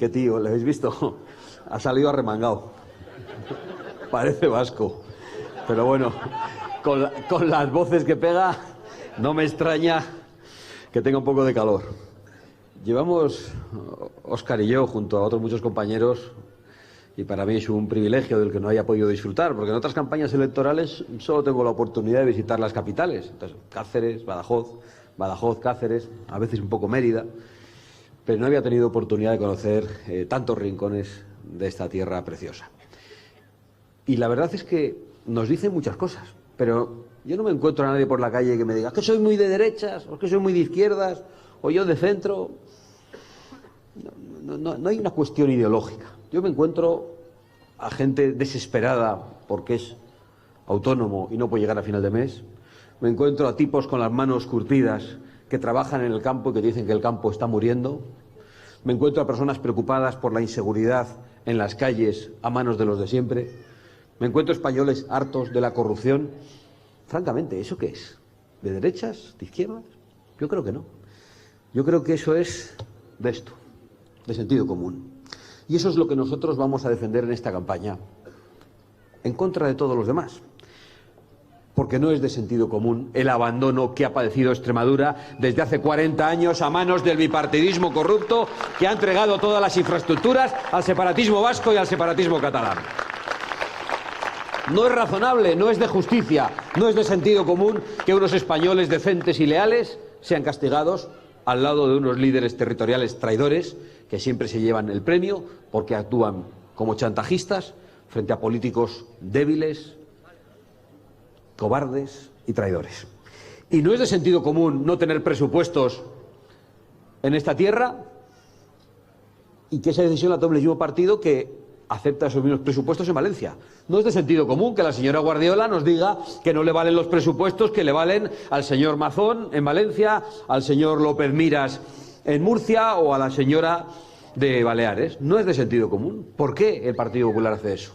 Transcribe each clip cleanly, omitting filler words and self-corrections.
Qué tío, ¿lo habéis visto? Ha salido arremangado. Parece vasco. Pero bueno, con las voces que pega, no me extraña que tenga un poco de calor. Llevamos, Óscar y yo, junto a otros muchos compañeros, y para mí es un privilegio del que no haya podido disfrutar, porque en otras campañas electorales solo tengo la oportunidad de visitar las capitales. Entonces, Cáceres, Badajoz, Cáceres, a veces un poco Mérida, pero no había tenido oportunidad de conocer tantos rincones de esta tierra preciosa. Y la verdad es que nos dicen muchas cosas, pero yo no me encuentro a nadie por la calle que me diga que soy muy de derechas, o que soy muy de izquierdas, o yo de centro. No hay una cuestión ideológica. Yo me encuentro a gente desesperada porque es autónomo y no puede llegar a final de mes. Me encuentro a tipos con las manos curtidas que trabajan en el campo y que dicen que el campo está muriendo. Me encuentro a personas preocupadas por la inseguridad en las calles a manos de los de siempre. Me encuentro españoles hartos de la corrupción. Francamente, ¿eso qué es? ¿De derechas? ¿De izquierdas? Yo creo que no. Yo creo que eso es de esto, de sentido común. Y eso es lo que nosotros vamos a defender en esta campaña, en contra de todos los demás. Porque no es de sentido común el abandono que ha padecido Extremadura desde hace 40 años a manos del bipartidismo corrupto que ha entregado todas las infraestructuras al separatismo vasco y al separatismo catalán. No es razonable, no es de justicia, no es de sentido común que unos españoles decentes y leales sean castigados al lado de unos líderes territoriales traidores que siempre se llevan el premio porque actúan como chantajistas frente a políticos débiles, cobardes y traidores. Y no es de sentido común no tener presupuestos en esta tierra y que esa decisión la tome el mismo partido que acepta esos mismos presupuestos en Valencia. No es de sentido común que la señora Guardiola nos diga que no le valen los presupuestos que le valen al señor Mazón en Valencia, al señor López Miras en Murcia o a la señora de Baleares. No es de sentido común. ¿Por qué el Partido Popular hace eso?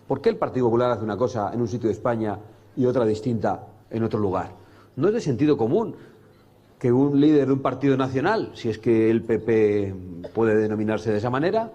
¿Por qué el Partido Popular hace una cosa en un sitio de España y otra distinta en otro lugar? No es de sentido común que un líder de un partido nacional, si es que el PP puede denominarse de esa manera,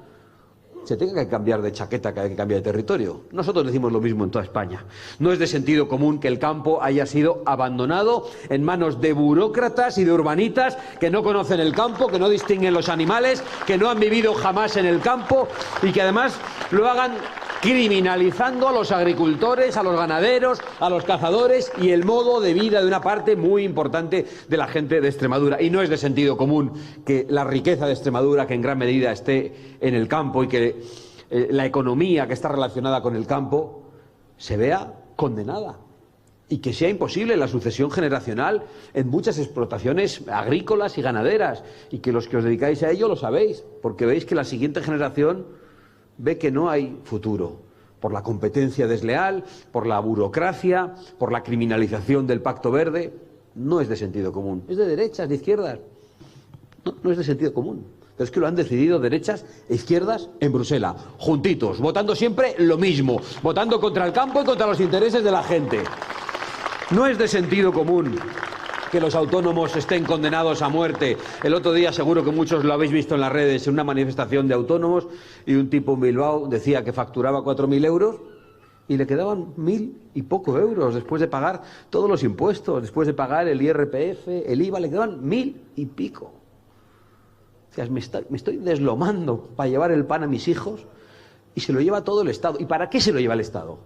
se tenga que cambiar de chaqueta cada vez que cambia de territorio. Nosotros decimos lo mismo en toda España. No es de sentido común que el campo haya sido abandonado en manos de burócratas y de urbanitas que no conocen el campo, que no distinguen los animales, que no han vivido jamás en el campo y que además lo hagan criminalizando a los agricultores, a los ganaderos, a los cazadores y el modo de vida de una parte muy importante de la gente de Extremadura. Y no es de sentido común que la riqueza de Extremadura, que en gran medida esté en el campo y que la economía que está relacionada con el campo se vea condenada y que sea imposible la sucesión generacional en muchas explotaciones agrícolas y ganaderas y que los que os dedicáis a ello lo sabéis, porque veis que la siguiente generación ve que no hay futuro, por la competencia desleal, por la burocracia, por la criminalización del Pacto Verde. No es de sentido común, es de derechas, de izquierdas. No es de sentido común. Pero es que lo han decidido derechas e izquierdas en Bruselas, juntitos, votando siempre lo mismo, votando contra el campo y contra los intereses de la gente. No es de sentido común que los autónomos estén condenados a muerte. El otro día, seguro que muchos lo habéis visto en las redes, en una manifestación de autónomos, y un tipo en Bilbao decía que facturaba 4.000 euros y le quedaban 1.000 y poco euros después de pagar todos los impuestos, después de pagar el IRPF, el IVA, le quedaban 1.000 y pico. O sea, me estoy deslomando para llevar el pan a mis hijos y se lo lleva todo el Estado. ¿Y para qué se lo lleva el Estado?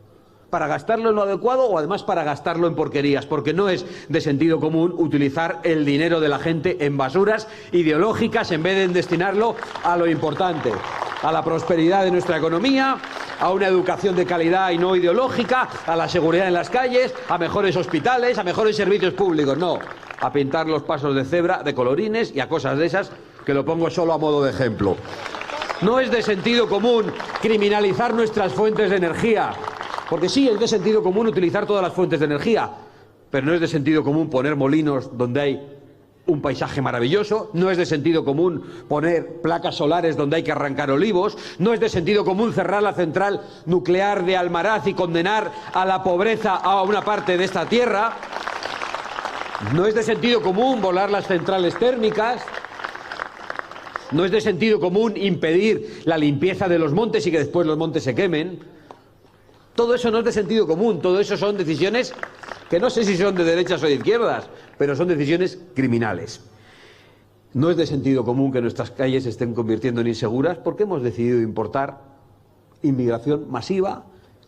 ¿Para gastarlo en lo adecuado o además para gastarlo en porquerías? Porque no es de sentido común utilizar el dinero de la gente en basuras ideológicas en vez de destinarlo a lo importante, a la prosperidad de nuestra economía, a una educación de calidad y no ideológica, a la seguridad en las calles, a mejores hospitales, a mejores servicios públicos. No, a pintar los pasos de cebra de colorines y a cosas de esas que lo pongo solo a modo de ejemplo. No es de sentido común criminalizar nuestras fuentes de energía. Porque sí, es de sentido común utilizar todas las fuentes de energía, pero no es de sentido común poner molinos donde hay un paisaje maravilloso, no es de sentido común poner placas solares donde hay que arrancar olivos, no es de sentido común cerrar la central nuclear de Almaraz y condenar a la pobreza a una parte de esta tierra, no es de sentido común volar las centrales térmicas, No es de sentido común impedir la limpieza de los montes y que después los montes se quemen. Todo eso no es de sentido común, todo eso son decisiones que no sé si son de derechas o de izquierdas, pero son decisiones criminales. No es de sentido común que nuestras calles se estén convirtiendo en inseguras porque hemos decidido importar inmigración masiva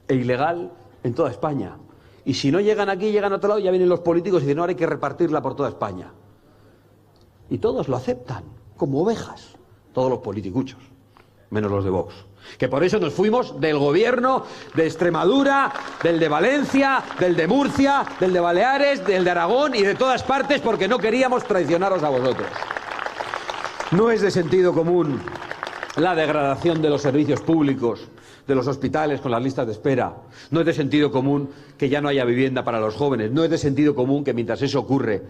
e ilegal en toda España. Y si no llegan aquí, llegan a otro lado, ya vienen los políticos y dicen, no, ahora hay que repartirla por toda España. Y todos lo aceptan, como ovejas, todos los politicuchos, menos los de Vox. Que por eso nos fuimos del gobierno de Extremadura, del de Valencia, del de Murcia, del de Baleares, del de Aragón y de todas partes porque no queríamos traicionaros a vosotros. No es de sentido común la degradación de los servicios públicos, de los hospitales con las listas de espera. No es de sentido común que ya no haya vivienda para los jóvenes. No es de sentido común que mientras eso ocurre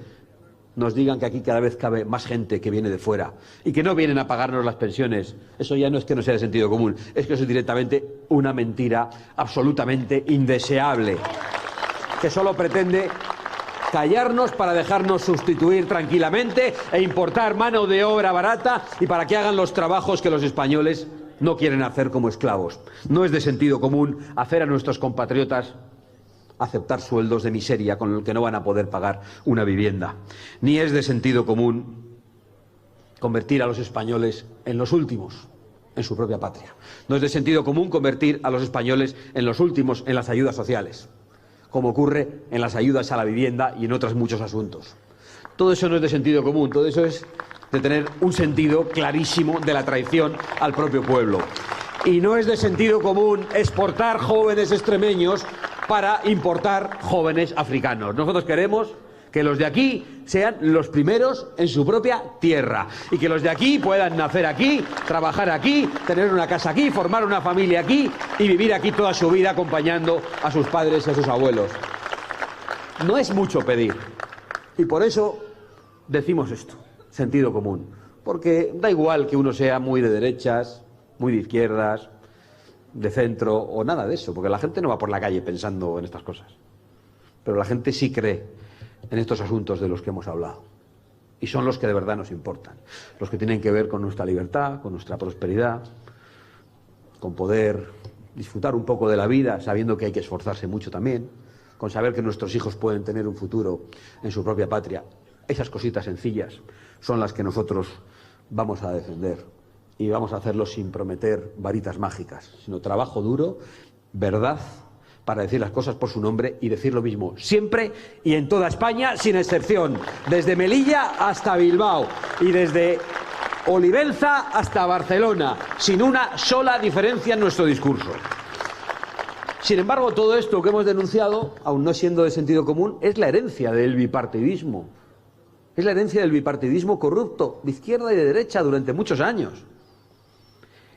nos digan que aquí cada vez cabe más gente que viene de fuera y que no vienen a pagarnos las pensiones. Eso ya no es que no sea de sentido común, es que eso es directamente una mentira absolutamente indeseable, que solo pretende callarnos para dejarnos sustituir tranquilamente e importar mano de obra barata y para que hagan los trabajos que los españoles no quieren hacer como esclavos. No es de sentido común hacer a nuestros compatriotas aceptar sueldos de miseria con los que no van a poder pagar una vivienda. Ni es de sentido común convertir a los españoles en los últimos en su propia patria. No es de sentido común convertir a los españoles en los últimos en las ayudas sociales, como ocurre en las ayudas a la vivienda y en otros muchos asuntos. Todo eso no es de sentido común, todo eso es de tener un sentido clarísimo de la traición al propio pueblo. Y no es de sentido común exportar jóvenes extremeños para importar jóvenes africanos. Nosotros queremos que los de aquí sean los primeros en su propia tierra y que los de aquí puedan nacer aquí, trabajar aquí, tener una casa aquí, formar una familia aquí y vivir aquí toda su vida acompañando a sus padres y a sus abuelos. No es mucho pedir y por eso decimos esto, sentido común, porque da igual que uno sea muy de derechas, muy de izquierdas, de centro o nada de eso, porque la gente no va por la calle pensando en estas cosas, pero la gente sí cree en estos asuntos de los que hemos hablado y son los que de verdad nos importan, los que tienen que ver con nuestra libertad, con nuestra prosperidad, con poder disfrutar un poco de la vida sabiendo que hay que esforzarse mucho también, con saber que nuestros hijos pueden tener un futuro en su propia patria. Esas cositas sencillas son las que nosotros vamos a defender y vamos a hacerlo sin prometer varitas mágicas, sino trabajo duro, verdad, para decir las cosas por su nombre y decir lo mismo siempre y en toda España, sin excepción, desde Melilla hasta Bilbao y desde Olivenza hasta Barcelona, sin una sola diferencia en nuestro discurso. Sin embargo, todo esto que hemos denunciado, aun no siendo de sentido común, es la herencia del bipartidismo. Es la herencia del bipartidismo corrupto, de izquierda y de derecha, durante muchos años.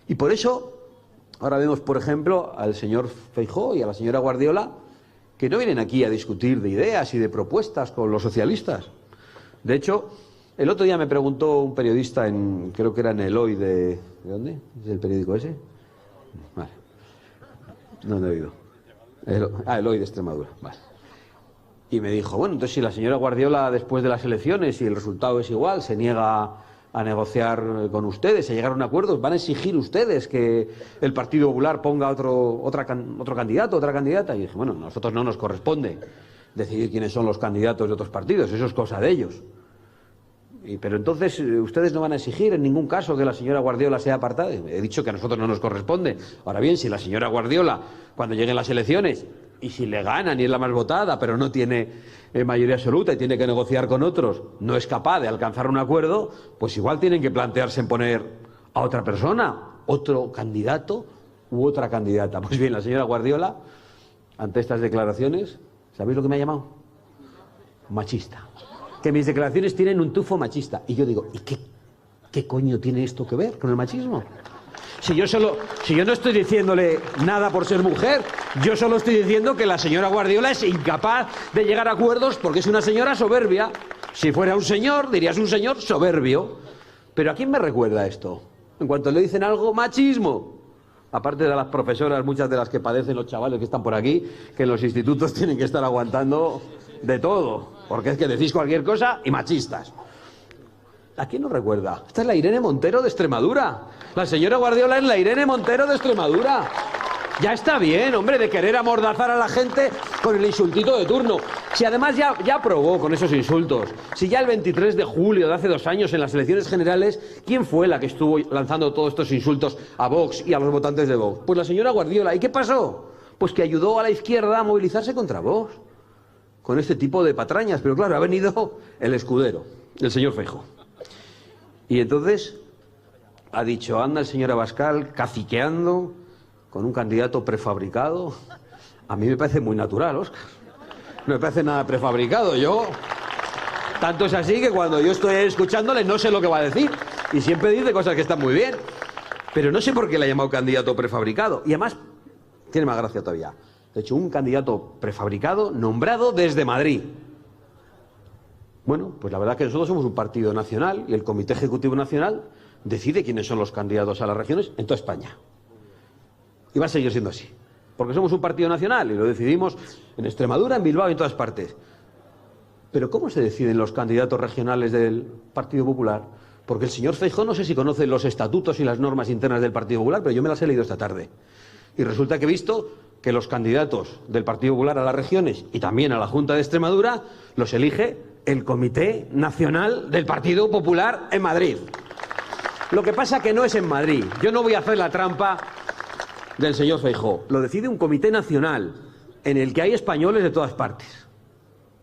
Y por eso, ahora vemos, por ejemplo, al señor Feijóo y a la señora Guardiola, que no vienen aquí a discutir de ideas y de propuestas con los socialistas. De hecho, el otro día me preguntó un periodista, creo que era en el Hoy ¿de dónde? ¿Es el periódico ese? Vale. No he oído. El Hoy de Extremadura. Vale. Y me dijo, bueno, entonces si la señora Guardiola después de las elecciones y el resultado es igual, se niega a negociar con ustedes, a llegar a un acuerdo, ¿van a exigir ustedes que el Partido Popular ponga otro candidato, otra candidata? Y dije, bueno, a nosotros no nos corresponde decidir quiénes son los candidatos de otros partidos, eso es cosa de ellos. Pero entonces, ¿ustedes no van a exigir en ningún caso que la señora Guardiola sea apartada? He dicho que a nosotros no nos corresponde. Ahora bien, si la señora Guardiola, cuando lleguen las elecciones, y si le ganan y es la más votada, pero no tiene mayoría absoluta y tiene que negociar con otros, no es capaz de alcanzar un acuerdo, pues igual tienen que plantearse en poner a otra persona, otro candidato u otra candidata. Pues bien, la señora Guardiola, ante estas declaraciones, ¿sabéis lo que me ha llamado? Machista. Que mis declaraciones tienen un tufo machista. Y yo digo, ¿y qué coño tiene esto que ver con el machismo? Si yo no estoy diciéndole nada por ser mujer, yo solo estoy diciendo que la señora Guardiola es incapaz de llegar a acuerdos porque es una señora soberbia. Si fuera un señor, dirías un señor soberbio. Pero ¿a quién me recuerda esto? En cuanto le dicen algo, machismo. Aparte de las profesoras, muchas de las que padecen los chavales que están por aquí, que en los institutos tienen que estar aguantando de todo, porque es que decís cualquier cosa y machistas. ¿A quién nos recuerda? Esta es la Irene Montero de Extremadura. La señora Guardiola es la Irene Montero de Extremadura. Ya está bien, hombre, de querer amordazar a la gente con el insultito de turno. Si además ya probó con esos insultos. Si ya el 23 de julio de hace 2 años en las elecciones generales, ¿quién fue la que estuvo lanzando todos estos insultos a Vox y a los votantes de Vox? Pues la señora Guardiola. ¿Y qué pasó? Pues que ayudó a la izquierda a movilizarse contra Vox con este tipo de patrañas. Pero claro, ha venido el escudero, el señor Feijóo. Y entonces ha dicho, anda el señor Abascal caciqueando con un candidato prefabricado. A mí me parece muy natural, Óscar. No me parece nada prefabricado. Tanto es así que cuando yo estoy escuchándole no sé lo que va a decir. Y siempre dice cosas que están muy bien. Pero no sé por qué le ha llamado candidato prefabricado. Y además, tiene más gracia todavía. De hecho, un candidato prefabricado nombrado desde Madrid. Bueno, pues la verdad es que nosotros somos un partido nacional y el Comité Ejecutivo Nacional decide quiénes son los candidatos a las regiones en toda España. Y va a seguir siendo así. Porque somos un partido nacional y lo decidimos en Extremadura, en Bilbao y en todas partes. Pero ¿cómo se deciden los candidatos regionales del Partido Popular? Porque el señor Feijóo no sé si conoce los estatutos y las normas internas del Partido Popular, pero yo me las he leído esta tarde. Y resulta que he visto que los candidatos del Partido Popular a las regiones y también a la Junta de Extremadura los elige el Comité Nacional del Partido Popular en Madrid. Lo que pasa que no es en Madrid. Yo no voy a hacer la trampa del señor Feijóo. Lo decide un comité nacional en el que hay españoles de todas partes.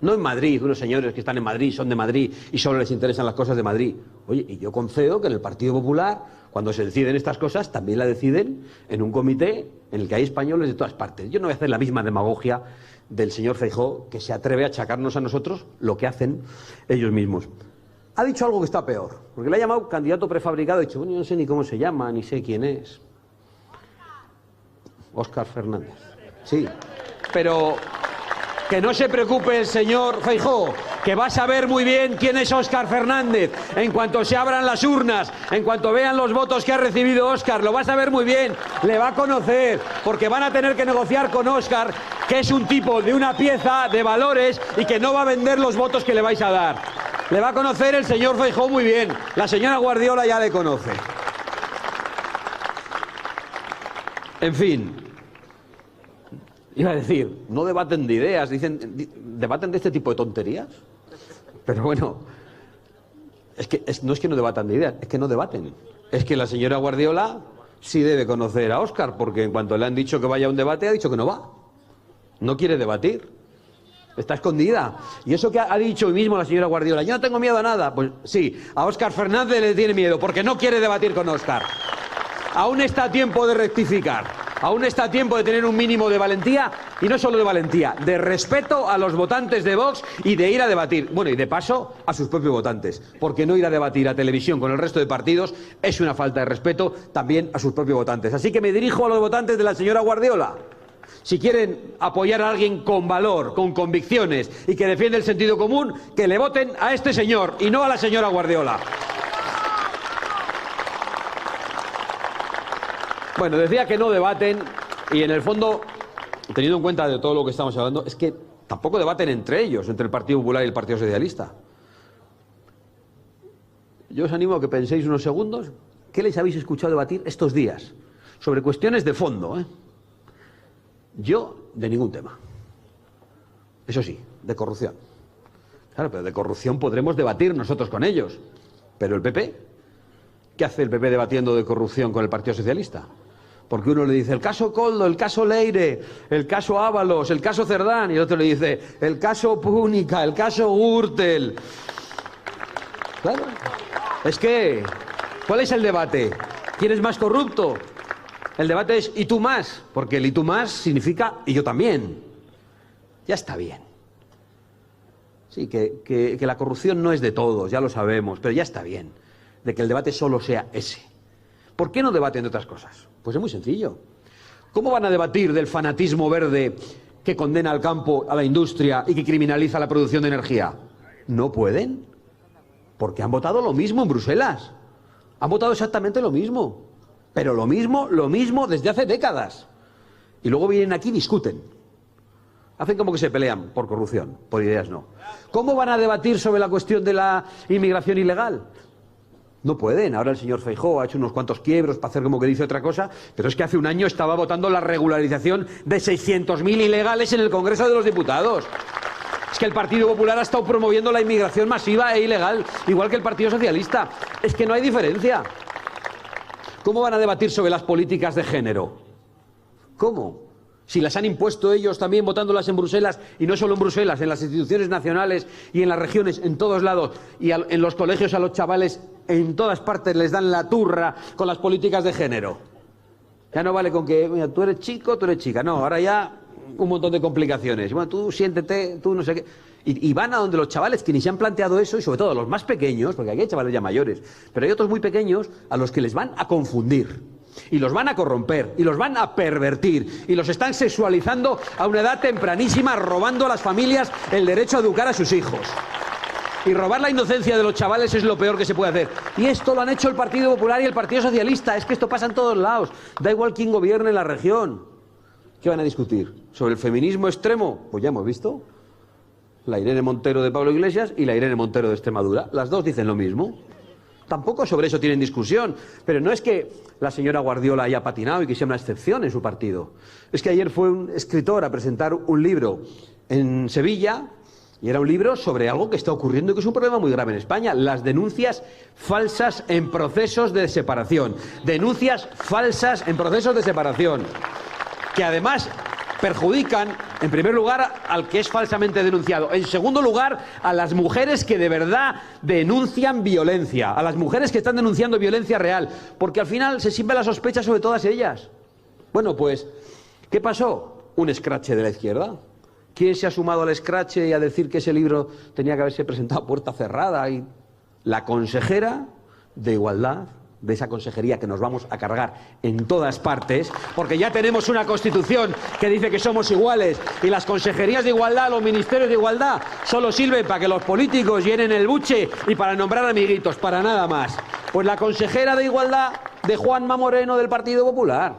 No en Madrid, unos señores que están en Madrid, son de Madrid y solo les interesan las cosas de Madrid. Oye, y yo concedo que en el Partido Popular, cuando se deciden estas cosas, también la deciden en un comité en el que hay españoles de todas partes. Yo no voy a hacer la misma demagogia del señor Feijóo, que se atreve a achacarnos a nosotros lo que hacen ellos mismos. Ha dicho algo que está peor, porque le ha llamado candidato prefabricado. Ha dicho, bueno, yo no sé ni cómo se llama, ni sé quién es. Óscar Fernández. Sí, pero que no se preocupe el señor Feijóo, que va a saber muy bien quién es Óscar Fernández. En cuanto se abran las urnas, en cuanto vean los votos que ha recibido Óscar, lo va a saber muy bien, le va a conocer, porque van a tener que negociar con Óscar, que es un tipo de una pieza de valores y que no va a vender los votos que le vais a dar. Le va a conocer el señor Feijóo muy bien, la señora Guardiola ya le conoce. En fin, iba a decir, no debaten de ideas, debaten de este tipo de tonterías. Pero bueno, no es que no debatan de ideas, es que no debaten. Es que la señora Guardiola sí debe conocer a Óscar, porque en cuanto le han dicho que vaya a un debate, ha dicho que no va. No quiere debatir. Está escondida. Y eso que ha dicho hoy mismo la señora Guardiola, yo no tengo miedo a nada. Pues sí, a Óscar Fernández le tiene miedo, porque no quiere debatir con Óscar. Aún está a tiempo de rectificar. Aún está a tiempo de tener un mínimo de valentía, y no solo de valentía, de respeto a los votantes de Vox y de ir a debatir. Bueno, y de paso a sus propios votantes, porque no ir a debatir a televisión con el resto de partidos es una falta de respeto también a sus propios votantes. Así que me dirijo a los votantes de la señora Guardiola. Si quieren apoyar a alguien con valor, con convicciones y que defiende el sentido común, que le voten a este señor y no a la señora Guardiola. Bueno, decía que no debaten y en el fondo, teniendo en cuenta de todo lo que estamos hablando, es que tampoco debaten entre ellos, entre el Partido Popular y el Partido Socialista. Yo os animo a que penséis unos segundos qué les habéis escuchado debatir estos días sobre cuestiones de fondo, ¿eh? Yo, de ningún tema. Eso sí, de corrupción. Claro, pero de corrupción podremos debatir nosotros con ellos. Pero el PP, ¿qué hace el PP debatiendo de corrupción con el Partido Socialista? Porque uno le dice el caso Koldo, el caso Leire, el caso Ábalos, el caso Cerdán, y el otro le dice el caso Púnica, el caso Gürtel. Claro. Es que, ¿cuál es el debate? ¿Quién es más corrupto? El debate es ¿y tú más? Porque el ¿y tú más? Significa ¿y yo también? Ya está bien. Sí, que la corrupción no es de todos, ya lo sabemos, pero ya está bien de que el debate solo sea ese. ¿Por qué no debaten de otras cosas? Pues es muy sencillo. ¿Cómo van a debatir del fanatismo verde que condena al campo, a la industria y que criminaliza la producción de energía? No pueden, porque han votado lo mismo en Bruselas. Han votado exactamente lo mismo. Pero lo mismo desde hace décadas. Y luego vienen aquí y discuten. Hacen como que se pelean por corrupción, por ideas no. ¿Cómo van a debatir sobre la cuestión de la inmigración ilegal? No pueden. Ahora el señor Feijóo ha hecho unos cuantos quiebros para hacer como que dice otra cosa, pero es que hace un año estaba votando la regularización de 600.000 ilegales en el Congreso de los Diputados. Es que el Partido Popular ha estado promoviendo la inmigración masiva e ilegal, igual que el Partido Socialista. Es que no hay diferencia. ¿Cómo van a debatir sobre las políticas de género? ¿Cómo? Si las han impuesto ellos también votándolas en Bruselas, y no solo en Bruselas, en las instituciones nacionales y en las regiones, en todos lados, y en los colegios a los chavales, en todas partes les dan la turra con las políticas de género. Ya no vale con que, mira, tú eres chico, tú eres chica. No, ahora ya un montón de complicaciones. Bueno, tú siéntete, tú no sé qué. Y van a donde los chavales que ni se han planteado eso, y sobre todo los más pequeños, porque aquí hay chavales ya mayores, pero hay otros muy pequeños a los que les van a confundir. Y los van a corromper, y los van a pervertir, y los están sexualizando a una edad tempranísima, robando a las familias el derecho a educar a sus hijos. Y robar la inocencia de los chavales es lo peor que se puede hacer. Y esto lo han hecho el Partido Popular y el Partido Socialista. Es que esto pasa en todos lados. Da igual quién gobierne en la región. ¿Qué van a discutir? ¿Sobre el feminismo extremo? Pues ya hemos visto. La Irene Montero de Pablo Iglesias y la Irene Montero de Extremadura. Las dos dicen lo mismo. Tampoco sobre eso tienen discusión. Pero no es que la señora Guardiola haya patinado y que sea una excepción en su partido. Es que ayer fue un escritor a presentar un libro en Sevilla, y era un libro sobre algo que está ocurriendo y que es un problema muy grave en España: las denuncias falsas en procesos de separación. Denuncias falsas en procesos de separación, que además perjudican, en primer lugar, al que es falsamente denunciado. En segundo lugar, a las mujeres que de verdad denuncian violencia, a las mujeres que están denunciando violencia real, porque al final se siembra la sospecha sobre todas ellas. Bueno, pues, ¿qué pasó? Un escrache de la izquierda. ¿Quién se ha sumado al escrache y a decir que ese libro tenía que haberse presentado a puerta cerrada? Y la consejera de Igualdad, de esa consejería que nos vamos a cargar en todas partes, porque ya tenemos una Constitución que dice que somos iguales, y las consejerías de igualdad, los ministerios de igualdad, solo sirven para que los políticos llenen el buche y para nombrar amiguitos, para nada más. Pues la consejera de igualdad de Juanma Moreno del Partido Popular,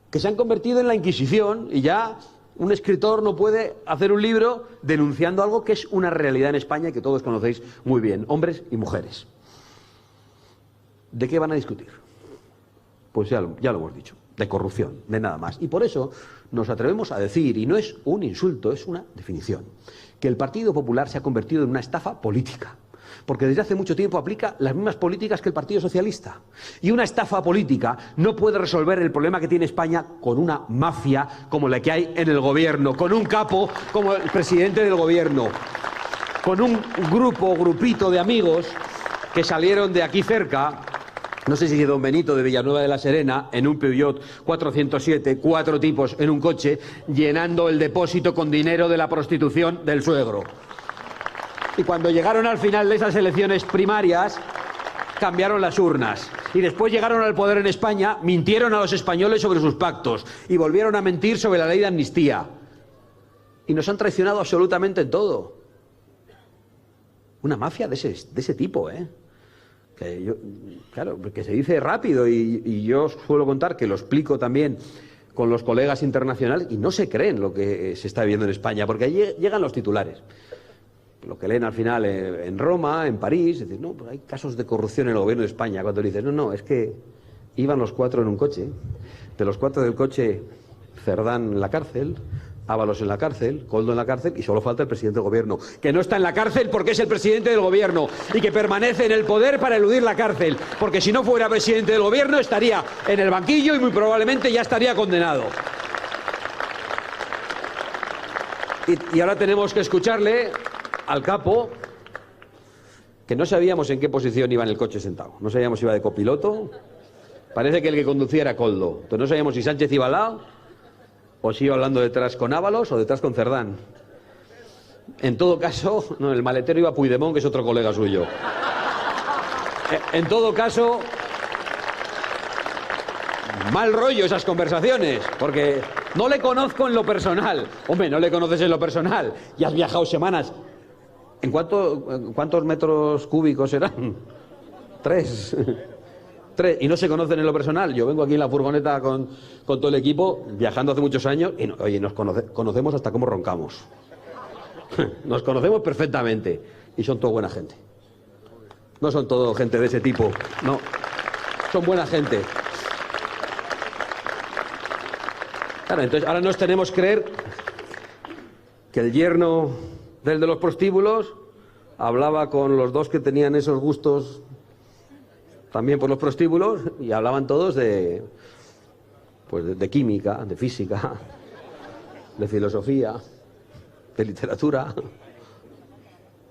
que se han convertido en la Inquisición, y ya un escritor no puede hacer un libro denunciando algo que es una realidad en España y que todos conocéis muy bien, hombres y mujeres. ¿De qué van a discutir? Pues ya lo hemos dicho, de corrupción, de nada más. Y por eso nos atrevemos a decir, y no es un insulto, es una definición, que el Partido Popular se ha convertido en una estafa política, porque desde hace mucho tiempo aplica las mismas políticas que el Partido Socialista. Y una estafa política no puede resolver el problema que tiene España con una mafia como la que hay en el gobierno, con un capo como el presidente del gobierno, con un grupito de amigos que salieron de aquí cerca. No sé si de Don Benito de Villanueva de la Serena, en un Peugeot 407, 4 tipos en un coche, llenando el depósito con dinero de la prostitución del suegro. Y cuando llegaron al final de esas elecciones primarias, cambiaron las urnas. Y después llegaron al poder en España, mintieron a los españoles sobre sus pactos y volvieron a mentir sobre la ley de amnistía. Y nos han traicionado absolutamente en todo. Una mafia de ese tipo, ¿eh? Claro, que se dice rápido, y yo suelo contar que lo explico también con los colegas internacionales, y no se creen lo que se está viviendo en España, porque allí llegan los titulares. Lo que leen al final en Roma, en París, dicen, no, pues hay casos de corrupción en el gobierno de España. Cuando dices, no, es que iban los 4 en un coche, de los 4 del coche, Cerdán en la cárcel, Ábalos en la cárcel, Koldo en la cárcel, y solo falta el presidente del gobierno, que no está en la cárcel porque es el presidente del gobierno y que permanece en el poder para eludir la cárcel, porque si no fuera presidente del gobierno estaría en el banquillo y muy probablemente ya estaría condenado. Y ahora tenemos que escucharle al capo, que no sabíamos en qué posición iba en el coche sentado, no sabíamos si iba de copiloto, parece que el que conducía era Koldo, entonces no sabíamos si Sánchez iba al lado, o si iba hablando detrás con Ábalos o detrás con Cerdán. En todo caso, no, el maletero iba Puigdemont, que es otro colega suyo. En todo caso, mal rollo esas conversaciones, porque no le conozco en lo personal. Hombre, no le conoces en lo personal, ya has viajado semanas. ¿En cuántos metros cúbicos serán? 3. Y no se conocen en lo personal. Yo vengo aquí en la furgoneta con todo el equipo, viajando hace muchos años, y oye, nos conocemos hasta cómo roncamos. Nos conocemos perfectamente, y son toda buena gente. No son todo gente de ese tipo, no. Son buena gente. Claro, entonces ahora nos tenemos que creer que el yerno del de los prostíbulos hablaba con los dos que tenían esos gustos también por los prostíbulos y hablaban todos de, pues de química, de física, de filosofía, de literatura,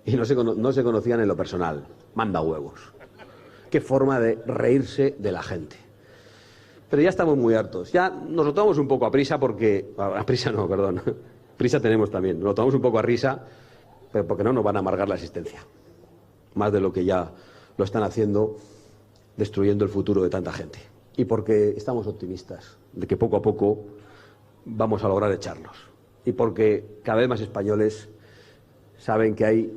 y no se conocían en lo personal. Manda huevos. Qué forma de reírse de la gente. Pero ya estamos muy hartos. Ya nos lo tomamos un poco a prisa porque... A prisa no, perdón. Prisa tenemos también. Nos lo tomamos un poco a risa, pero porque no nos van a amargar la existencia. Más de lo que ya lo están haciendo, destruyendo el futuro de tanta gente. Y porque estamos optimistas de que poco a poco vamos a lograr echarlos. Y porque cada vez más españoles saben que hay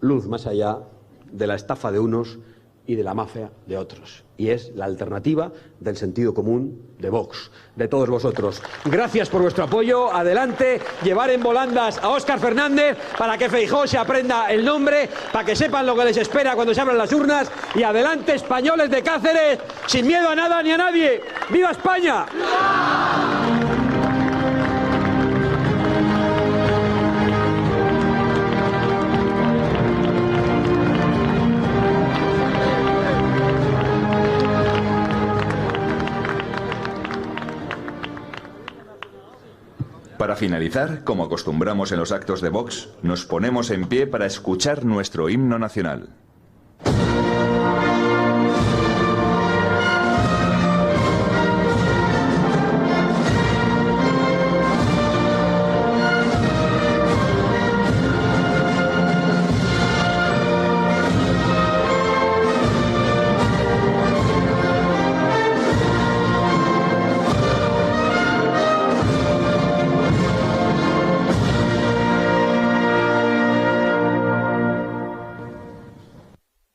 luz más allá de la estafa de unos y de la mafia de otros. Y es la alternativa del sentido común de Vox, de todos vosotros. Gracias por vuestro apoyo. Adelante, llevar en volandas a Óscar Fernández para que Feijóo se aprenda el nombre, para que sepan lo que les espera cuando se abran las urnas. Y adelante, españoles de Cáceres, sin miedo a nada ni a nadie. ¡Viva España! Para finalizar, como acostumbramos en los actos de Vox, nos ponemos en pie para escuchar nuestro himno nacional.